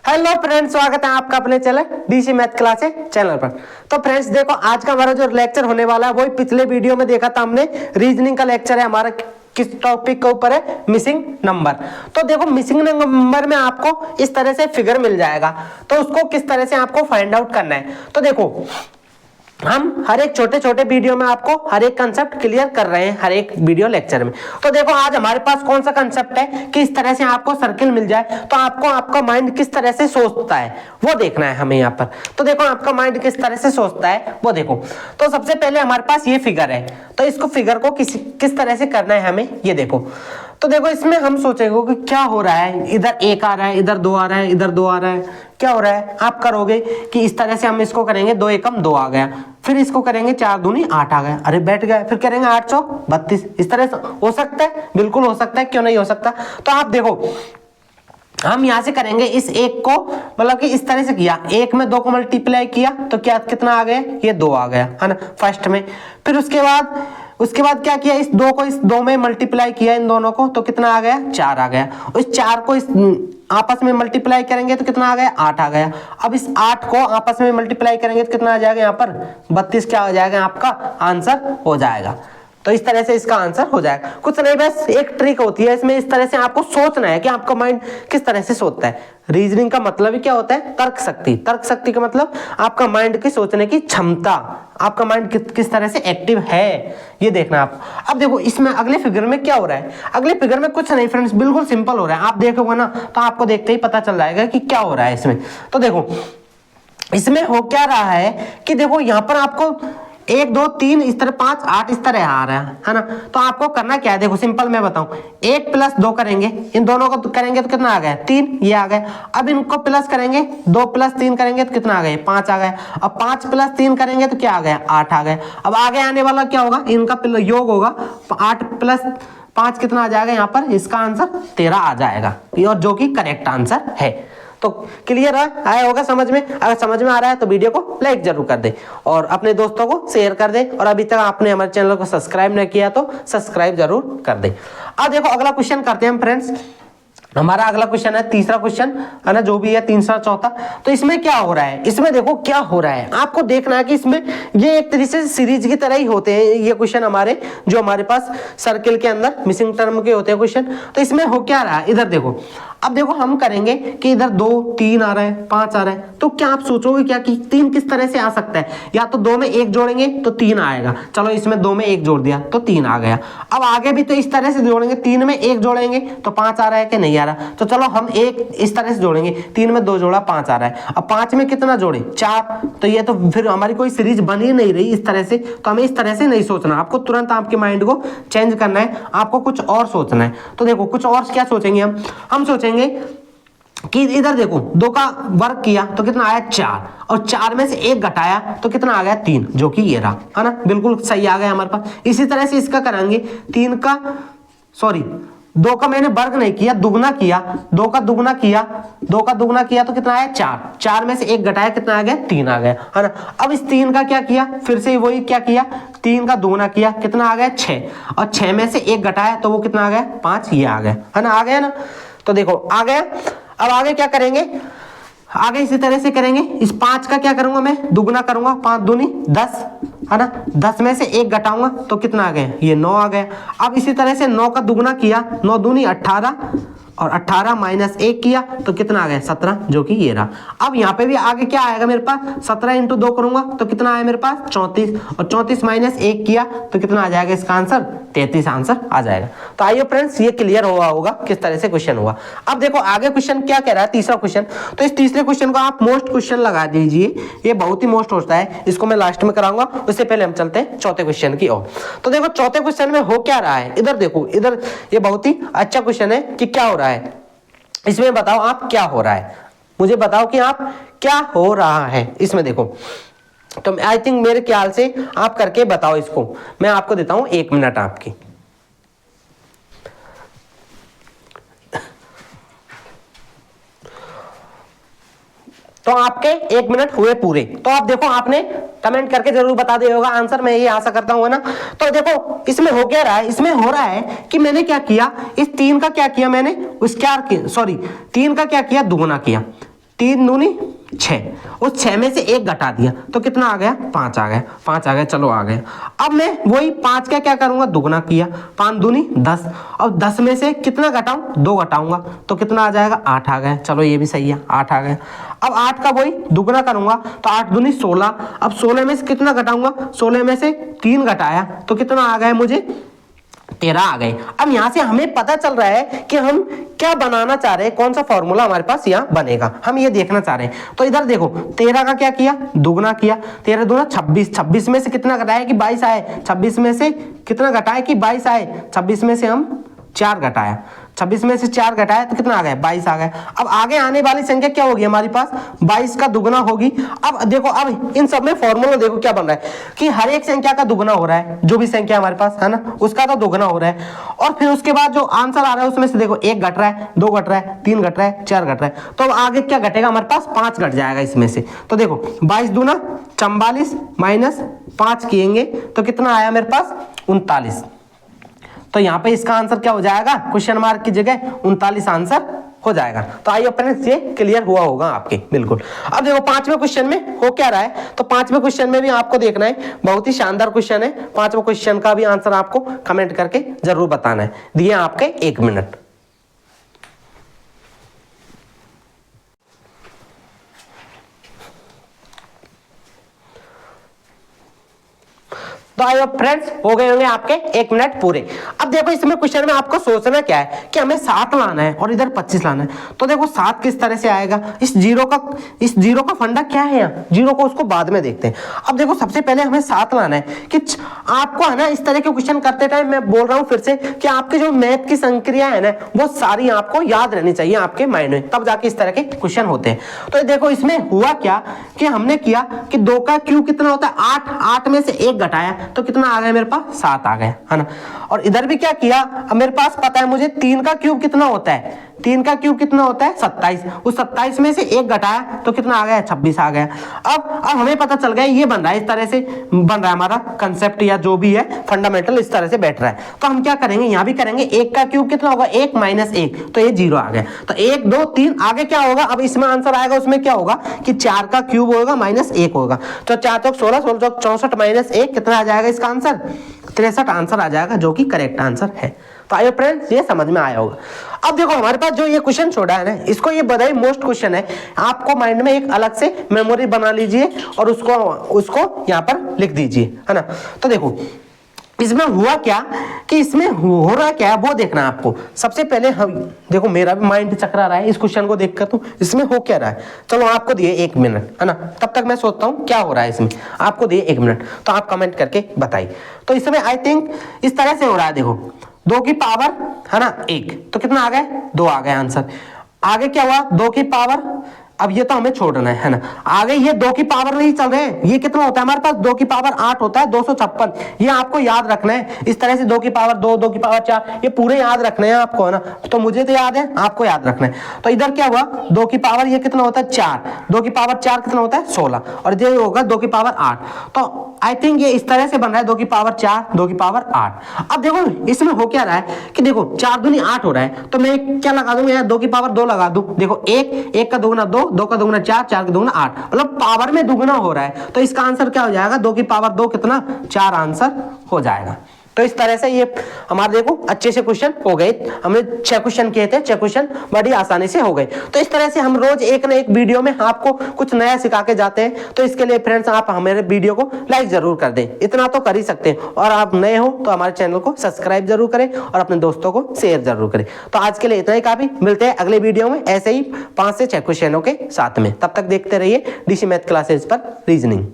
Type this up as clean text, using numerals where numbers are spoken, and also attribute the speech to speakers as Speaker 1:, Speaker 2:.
Speaker 1: Hello friends, स्वागत है आपका अपने channel DC math classes channel पर। तो फ्रेंड्स देखो, आज का हमारा जो लेक्चर होने वाला है वही पिछले वीडियो में देखा था हमने। रीजनिंग का लेक्चर है हमारा। किस टॉपिक के ऊपर है? Missing number. तो देखो, मिसिंग नंबर में आपको इस तरह से फिगर मिल जाएगा, तो उसको किस तरह से आपको फाइंड आउट करना है। तो देखो, हम हर एक छोटे छोटे वीडियो में आपको हर एक कंसेप्ट क्लियर कर रहे हैं, हर एक वीडियो लेक्चर में। तो देखो, आज हमारे पास कौन सा कंसेप्ट है कि इस तरह से आपको सर्किल मिल जाए तो आपको आपका माइंड किस तरह से सोचता है वो देखना है हमें यहाँ पर। तो देखो, आपका माइंड किस तरह से सोचता है वो देखो। तो सबसे पहले हमारे पास ये फिगर है, तो इसको फिगर को किस तरह से करना है हमें ये देखो। तो देखो, इसमें हम सोचेंगे कि क्या हो रहा है, इधर एक आ रहा है, इधर दो आ रहा है, इधर दो आ रहा है, क्या हो रहा है। आप करोगे कि इस तरह से हम इसको करेंगे, 2 एकम 2 आ गया, फिर इसको करेंगे 4 दूनी 8 आ गया, अरे बैठ गया, फिर करेंगे 8 चौक 32। इस तरह से हो सकता है, बिल्कुल हो सकता है, क्यों नहीं हो सकता। तो आप देखो, हम यहां से करेंगे इस एक को, मतलब कि इस तरह से किया, एक में 2 को मल्टीप्लाई किया तो क्या कितना आ गया, ये 2 आ गया है ना फर्स्ट में। फिर उसके बाद क्या किया, इस 2 को इस 2 में मल्टीप्लाई किया, इन दोनों को, तो कितना आ गया 4 आ गया। इस 4 को इस आपस में मल्टीप्लाई करेंगे तो कितना आ गया 8 आ गया। अब इस 8 को आपस में मल्टीप्लाई करेंगे तो कितना आ जाएगा यहाँ पर 32। क्या हो जाएगा, आपका आंसर हो जाएगा। तो इस तरह से इसका आंसर हो जाएगा। कुछ नहीं, बस एक ट्रिक होती है इसमें, इस तरह से आपको सोचना है कि आपका माइंड किस तरह से सोचता है। रीजनिंग का मतलब ही क्या होता है, तर्क शक्ति। तर्क शक्ति का मतलब आपका माइंड की सोचने की क्षमता, आपका माइंड किस तरह से एक्टिव है ये देखना आप। अब देखो, इसमें अगले फिगर में क्या हो रहा है। अगले फिगर में कुछ नहीं फ्रेंड्स, बिल्कुल सिंपल हो रहा है। आप देखोगे ना तो आपको देखते ही पता चल जाएगा कि क्या हो रहा है इसमें। तो देखो, इसमें हो क्या रहा है कि देखो, यहाँ पर आपको 1 2 3 इस तरह 5 8 इस तरह आ रहा है ना। तो आपको करना क्या है, देखो सिंपल मैं बताऊं, 1 प्लस 2 करेंगे, इन दोनों को करेंगे तो कितना आ गया 3, ये आ गया। अब इनको प्लस करेंगे, 2 प्लस 3 करेंगे तो कितना आ गया 5 आ गया। अब 5 प्लस 3 करेंगे तो क्या आ गया 8 आ गया। अब आगे आने वाला क्या होगा, इनका योग होगा, 8 प्लस 5 कितना आ जाएगा यहाँ पर, इसका आंसर 13 आ जाएगा, और जो कि करेक्ट आंसर है। तो क्लियर आया होगा समझ में। अगर समझ में आ रहा है तो वीडियो को लाइक जरूर कर दे और अपने दोस्तों को शेयर कर दे, और अभी तक आपने हमारे चैनल को सब्सक्राइब नहीं किया तो सब्सक्राइब जरूर कर दे। अब देखो, अगला क्वेश्चन करते हैं हम फ्रेंड्स। हमारा अगला क्वेश्चन है तीसरा क्वेश्चन है ना, जो भी है तीसरा चौथा। तो इसमें क्या हो रहा है, इसमें देखो क्या हो रहा है, आपको देखना है कि इसमें ये एक तरीके से सीरीज की तरह ही होते हैं ये क्वेश्चन हमारे, जो हमारे पास सर्किल के अंदर मिसिंग टर्म के होते हैं क्वेश्चन। तो इसमें हो क्या रहा है, इधर देखो। अब देखो, हम करेंगे कि इधर 2 3 आ रहा है, 5 आ रहा है, तो क्या आप सोचोगे क्या कि 3 किस तरह से आ सकता है। या तो 2 में 1 जोड़ेंगे तो 3 आएगा, चलो इसमें 2 में 1 जोड़ दिया तो 3 आ गया। अब आगे भी तो इस तरह से जोड़ेंगे, 3 में 1 जोड़ेंगे तो 5 आ रहा है कि नहीं आ रहा। तो चलो हम एक इस तरह से जोड़ेंगे, 3 में 2 जोड़ा 5 आ रहा है। अब 5 में कितना जोड़े 4, तो ये तो फिर हमारी कोई सीरीज बन ही नहीं रही इस तरह से। तो हमें इस तरह से नहीं सोचना, आपको तुरंत आपके माइंड को चेंज करना है, आपको कुछ और सोचना है। तो देखो, कुछ और क्या सोचेंगे हम सोचेंगे कि इधर देखो, 2 का वर्ग किया तो कितना आया 4, और 4 में से 1 घटाया तो कितना आ गया 3, जो कि ये रहा है ना, बिल्कुल सही आ गया हमारे पास। इसी तरह से इसका करेंगे, 2 का मैंने वर्ग नहीं किया, दुगना किया, 2 का दुगना किया तो कितना आया 4, 4 में से 1 घटाया कितना आ गया 3 आ गया है ना। अब इस 3 का क्या किया, फिर से वही क्या किया, 3 का दुगना किया कितना आ गया 6, और 6 में से 1 घटाया तो वो कितना आ गया 5, ये आ गया है ना, आ गया ना। तो देखो आ गया। अब आगे क्या करेंगे, आगे इसी तरह से करेंगे, इस 5 का क्या करूंगा मैं, दुगना करूंगा, 5 दूनी 10 है ना, 10 में से 1 घटाऊंगा तो कितना आ गया, ये 9 आ गया। अब इसी तरह से 9 का दुगना किया, 9 दूनी 18, और 18 माइनस 1 किया तो कितना आ गया 17, जो कि ये रहा। अब यहाँ पे भी आगे क्या आएगा मेरे पास, 17 इंटू 2 करूंगा तो कितना आया मेरे पास 34, और 34 माइनस 1 किया तो कितना आ जाएगा इसका आंसर 33 आंसर आ जाएगा। तो आइए फ्रेंड्स, ये क्लियर हुआ होगा किस तरह से क्वेश्चन हुआ। अब देखो आगे क्वेश्चन क्या कह रहा है, तीसरा क्वेश्चन। तो इस तीसरे क्वेश्चन को आप मोस्ट क्वेश्चन लगा दीजिए, ये बहुत ही मोस्ट होता है, इसको मैं लास्ट में कराऊंगा। उससे पहले हम चलते हैं चौथे क्वेश्चन की ओर। तो देखो, चौथे क्वेश्चन में हो क्या रहा है, इधर देखो, इधर ये बहुत ही अच्छा क्वेश्चन है कि क्या हो रहा है इसमें, बताओ आप क्या हो रहा है, मुझे बताओ कि आप क्या हो रहा है इसमें। देखो, तो आई थिंक मेरे ख्याल से आप करके बताओ इसको, मैं आपको देता हूं 1 मिनट आपकी। तो आपके 1 मिनट हुए पूरे। तो आप देखो, आपने कमेंट करके जरूर बता दिया होगा आंसर, मैं ये आशा करता हूँ ना। तो देखो, इसमें हो क्या रहा है, इसमें हो रहा है कि मैंने क्या किया, इस 3 का क्या किया मैंने, 3 का क्या किया दुगना किया, 3 दूनी 6, उस 6 में से 1 घटा दिया तो कितना आ गया, 5 आ गया, 5 आ गया, चलो आ गया। अब मैं वही 5 का क्या करूंगा, दुगना किया, 5 दूनी 10, अब 10 में से कितना घटाऊं, 2 घटाऊंगा तो कितना आ जाएगा, 8 आ गया, चलो ये भी सही है, 8 आ गया। अब 8 का वही दुगना करूंगा तो 8 दूनी 16, अब 16 में से कितना घटाऊंगा, 16 में से 3 घटाया तो कितना आ गया मुझे, 13 आ गए। अब यहां से हमें पता चल रहा है कि हम क्या बनाना चाह रहे हैं, कौन सा फॉर्मूला हमारे पास यहाँ बनेगा, हम ये देखना चाह रहे हैं। तो इधर देखो 13 का क्या किया, दुगना किया, 13 दूना 26, 26 में से कितना घटाया कि 22 आए, 26 में से कितना घटाया कि 22 आए, 26 में से हम 4 घटाया, 26 में से 4 घटाया तो कितना आ गया, 22 आ गया। अब आगे आने वाली संख्या क्या होगी हमारे पास, 22 का दुगना होगी। अब देखो, अब इन सब में फॉर्मूला देखो क्या बन रहा है कि हर एक संख्या का दुगना हो रहा है, जो भी संख्या हमारे पास है ना उसका तो दुगना हो रहा है। और फिर उसके बाद जो आंसर आ रहा है उसमें से देखो 1 घट रहा है, 2 घट रहा है, 3 घट रहा है, 4 घट रहा है। तो अब आगे क्या घटेगा हमारे पास, 5 घट जाएगा इसमें से। तो देखो 22 दूना 44 माइनस 5 किएंगे तो कितना आया मेरे पास, 39। तो यहाँ पे इसका आंसर क्या हो जाएगा, क्वेश्चन मार्क की जगह 39 आंसर हो जाएगा। तो आइए फ्रेंड्स, ये क्लियर हुआ होगा आपके, बिल्कुल। अब देखो 5वें क्वेश्चन में हो क्या रहा है, तो 5वें क्वेश्चन में भी आपको देखना है, बहुत ही शानदार क्वेश्चन है। 5वें क्वेश्चन का भी आंसर आपको कमेंट करके जरूर बताना है। दिए आपके 1 मिनट। तो आइए फ्रेंड्स, हो गए होंगे आपके 1 मिनट पूरे। अब देखो इसमें क्वेश्चन में आपको सोचना क्या है कि हमें 7 लाना है और इधर 25 लाना है। तो देखो 7 किस तरह से आएगा, इस जीरो का फंडा क्या है, यहाँ जीरो को उसको बाद में देखते हैं। अब देखो सबसे पहले हमें 7 लाना है कि आपको है ना इस तरह के क्वेश्चन करते टाइम मैं बोल रहा हूँ फिर से कि आपकी जो मैथ की संक्रिया है ना वो सारी आपको याद रहनी चाहिए आपके माइंड में, तब जाके इस तरह के क्वेश्चन होते हैं। तो देखो इसमें हुआ क्या कि हमने किया कि 2 का क्यूब कितना होता है, 8, 8 में से 1 घटाया तो कितना आ गया मेरे पास, 7 आ गया, है ना। और इधर भी क्या किया, अब मेरे पास पता है मुझे 3 का क्यूब कितना होता है, 3 का क्यूब कितना होता है 27, उस 27 में से 1 घटाया तो कितना आ गया, 26 आ गया। अब हमें पता चल गया ये बन रहा है, इस तरह से बन रहा है हमारा कंसेप्ट या जो भी है फंडामेंटल इस तरह से बैठ रहा है। तो हम क्या करेंगे, यहाँ भी करेंगे, 1 का क्यूब कितना होगा, 1 माइनस 1 तो ये 0 आ गया। तो 1 2 3 आगे क्या होगा, अब इसमें आंसर आएगा उसमें क्या होगा कि 4 का क्यूब होगा माइनस 1 होगा, तो 4 चौक 16, 16 चौक 64 माइनस 1 कितना आ जाएगा इसका आंसर, 63 आंसर आ जाएगा, जो कि करेक्ट आंसर है। तो आइए फ्रेंड्स, ये समझ में आया होगा। अब देखो हमारे पास जो ये क्वेश्चन छोड़ा है ना, इसको ये बड़ा ही मोस्ट क्वेश्चन है, आपको माइंड में एक अलग से मेमोरी बना लीजिए और उसको यहाँ पर लिख दीजिए, है ना। तो देखो इसमें हुआ क्या कि इसमें हो रहा क्या है वो देखना है आपको। सबसे पहले हम देखो, मेरा भी माइंड चकरा रहा है इस क्वेश्चन को देखकर, तो इसमें हो क्या रहा है। चलो आपको दिए 1 मिनट, है ना, तब तक मैं सोचता हूँ क्या हो रहा है इसमें। आपको दिए 1 मिनट तो आप कमेंट करके बताइए। तो इसमें आई थिंक इस तरह से हो रहा है, देखो 2 की पावर है ना 1 तो कितना आ गया, 2 आ गया आंसर। आगे क्या हुआ, 2 की पावर, अब ये तो हमें छोड़ना है ना, आगे ये 2 की पावर नहीं चल रहे हैं, ये कितना होता है हमारे पास, 2 की पावर 8 होता है, 256, ये आपको याद रखना है। इस तरह से 2 की पावर 2, 2 की पावर 4, ये पूरे याद रखने हैं आपको, है ना। तो मुझे तो याद है, आपको याद रखना है। तो इधर क्या हुआ, 2 की पावर ये कितना होता है 4, 2 की पावर 4 कितना होता है 16, और ये होगा 2 की पावर 8। तो आई थिंक ये इस तरह से बन रहा है, 2 की पावर 4, 2 की पावर 8। अब देखो इसमें हो क्या रहा है कि देखो 4 दूनी 8 हो रहा है, तो मैं क्या लगा दूंगा यहाँ, 2 की पावर 2 लगा दूं। देखो 1 का दुगुना 2, 2 का दुगुना 4, 4 का दुगुना 8, मतलब पावर में दुगुना हो रहा है। तो इसका आंसर क्या हो जाएगा, 2 की पावर 2 कितना, 4 आंसर हो जाएगा। तो इस तरह से ये हमारे देखो अच्छे से क्वेश्चन हो गए। हमने 6 क्वेश्चन किए थे, 6 क्वेश्चन बड़ी आसानी से हो गए। तो इस तरह से हम रोज एक ना एक वीडियो में आपको कुछ नया सिखा के जाते हैं। तो इसके लिए फ्रेंड्स आप हमारे वीडियो को लाइक जरूर कर दें, इतना तो कर ही सकते हैं। और आप नए हो तो हमारे चैनल को सब्सक्राइब जरूर करें और अपने दोस्तों को शेयर जरूर करें। तो आज के लिए इतना ही काफी, मिलते हैं अगले वीडियो में ऐसे ही 5 से 6 क्वेश्चनों के साथ में। तब तक देखते रहिए डीसी मैथ क्लासेस पर रीजनिंग।